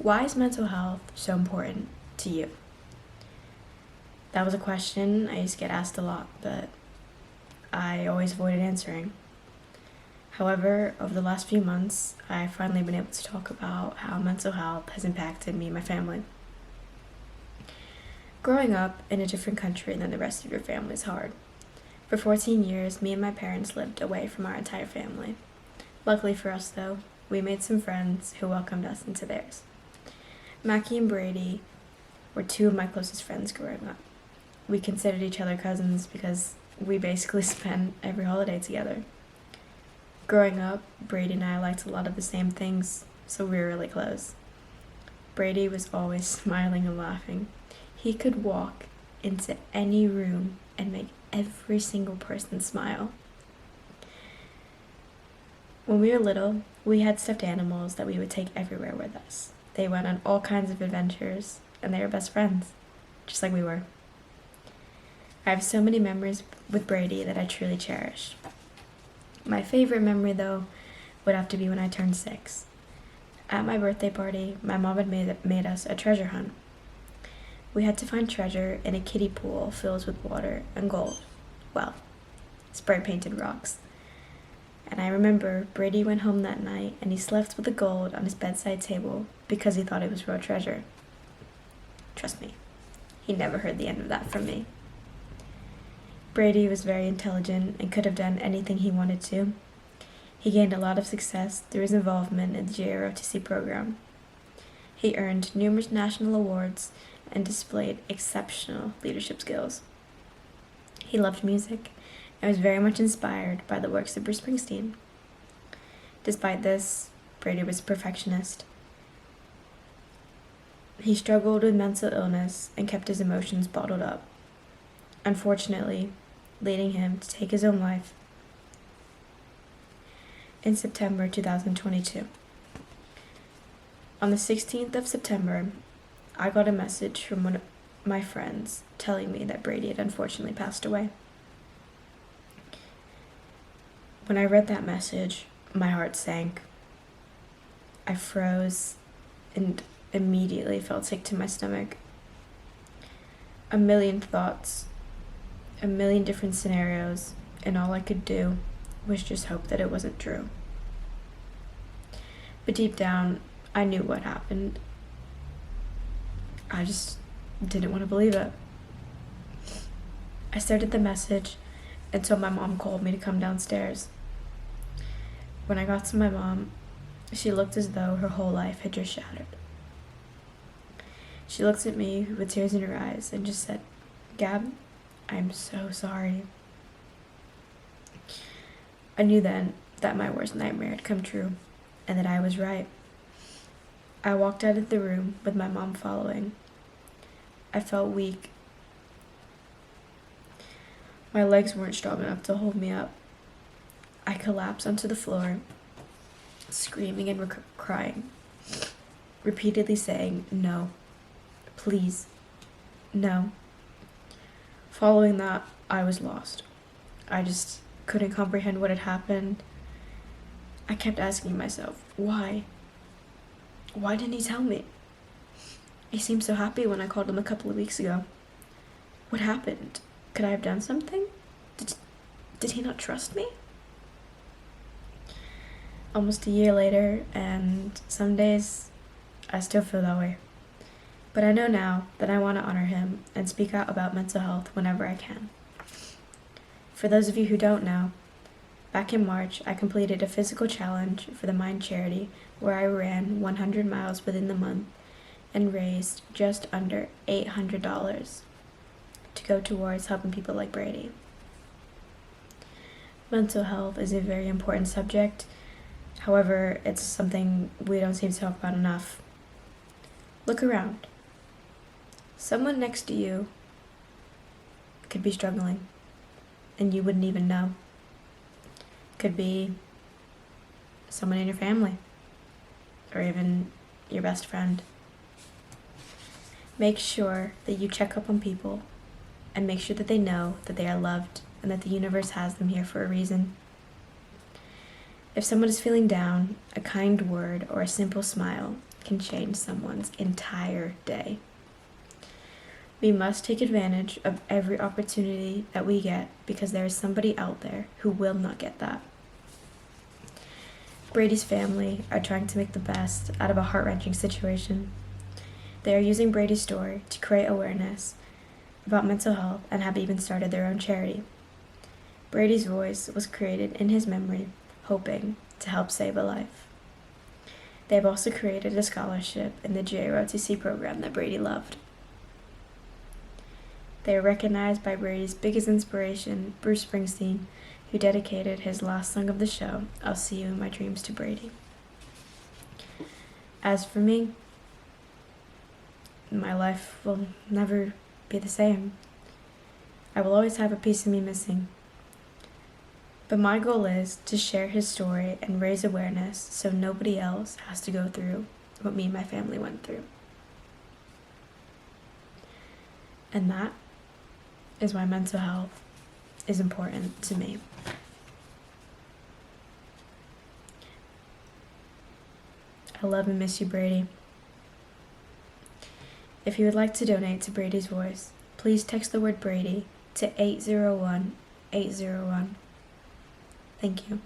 Why is mental health so important to you? That was a question I used to get asked a lot, but I always avoided answering. However, over the last few months, I've finally been able to talk about how mental health has impacted me and my family. Growing up in a different country than the rest of your family is hard. For 14 years, me and my parents lived away from our entire family. Luckily for us, though, we made some friends who welcomed us into theirs. Mackie and Brady were two of my closest friends growing up. We considered each other cousins because we basically spent every holiday together. Growing up, Brady and I liked a lot of the same things, so we were really close. Brady was always smiling and laughing. He could walk into any room and make every single person smile. When we were little, we had stuffed animals that we would take everywhere with us. They went on all kinds of adventures, and they were best friends, just like we were. I have so many memories with Brady that I truly cherish. My favorite memory, though, would have to be when I turned 6. At my birthday party, my mom had made us a treasure hunt. We had to find treasure in a kiddie pool filled with water and gold. Well, spray-painted rocks. And I remember Brady went home that night and he slept with the gold on his bedside table because he thought it was real treasure. Trust me, he never heard the end of that from me. Brady was very intelligent and could have done anything he wanted to. He gained a lot of success through his involvement in the JROTC program. He earned numerous national awards and displayed exceptional leadership skills. He loved music and was very much inspired by the works of Bruce Springsteen. Despite this, Brady was a perfectionist. He struggled with mental illness and kept his emotions bottled up, unfortunately, leading him to take his own life in September 2022. On the 16th of September, I got a message from one of my friends telling me that Brady had unfortunately passed away. When I read that message, my heart sank. I froze and immediately felt sick to my stomach. A million thoughts, a million different scenarios, and all I could do was just hope that it wasn't true. But deep down, I knew what happened. I just didn't want to believe it. I started the message until my mom called me to come downstairs. When I got to my mom, she looked as though her whole life had just shattered. She looked at me with tears in her eyes and just said, "Gab, I'm so sorry." I knew then that my worst nightmare had come true and that I was right. I walked out of the room with my mom following. I felt weak. My legs weren't strong enough to hold me up. I collapsed onto the floor, screaming and crying, repeatedly saying, "No, please, no." Following that, I was lost. I just couldn't comprehend what had happened. I kept asking myself, why? Why didn't he tell me? He seemed so happy when I called him a couple of weeks ago. What happened? Could I have done something? Did he not trust me? Almost a year later, and some days I still feel that way. But I know now that I want to honor him and speak out about mental health whenever I can. For those of you who don't know, back in March, I completed a physical challenge for the Mind charity where I ran 100 miles within the month and raised just under $800 to go towards helping people like Brady. Mental health is a very important subject. However, it's something we don't seem to talk about enough. Look around. Someone next to you could be struggling, and you wouldn't even know. Could be someone in your family, or even your best friend. Make sure that you check up on people, and make sure that they know that they are loved and that the universe has them here for a reason. If someone is feeling down, a kind word or a simple smile can change someone's entire day. We must take advantage of every opportunity that we get because there is somebody out there who will not get that. Brady's family are trying to make the best out of a heart-wrenching situation. They are using Brady's story to create awareness about mental health and have even started their own charity. Brady's voice was created in his memory, hoping to help save a life. They have also created a scholarship in the JROTC program that Brady loved. They are recognized by Brady's biggest inspiration, Bruce Springsteen, who dedicated his last song of the show, "I'll See You in My Dreams," to Brady. As for me, my life will never be the same. I will always have a piece of me missing. But my goal is to share his story and raise awareness so nobody else has to go through what me and my family went through. And that is why mental health is important to me. I love and miss you, Brady. If you would like to donate to Brady's Voice, please text the word Brady to 801-801. Thank you.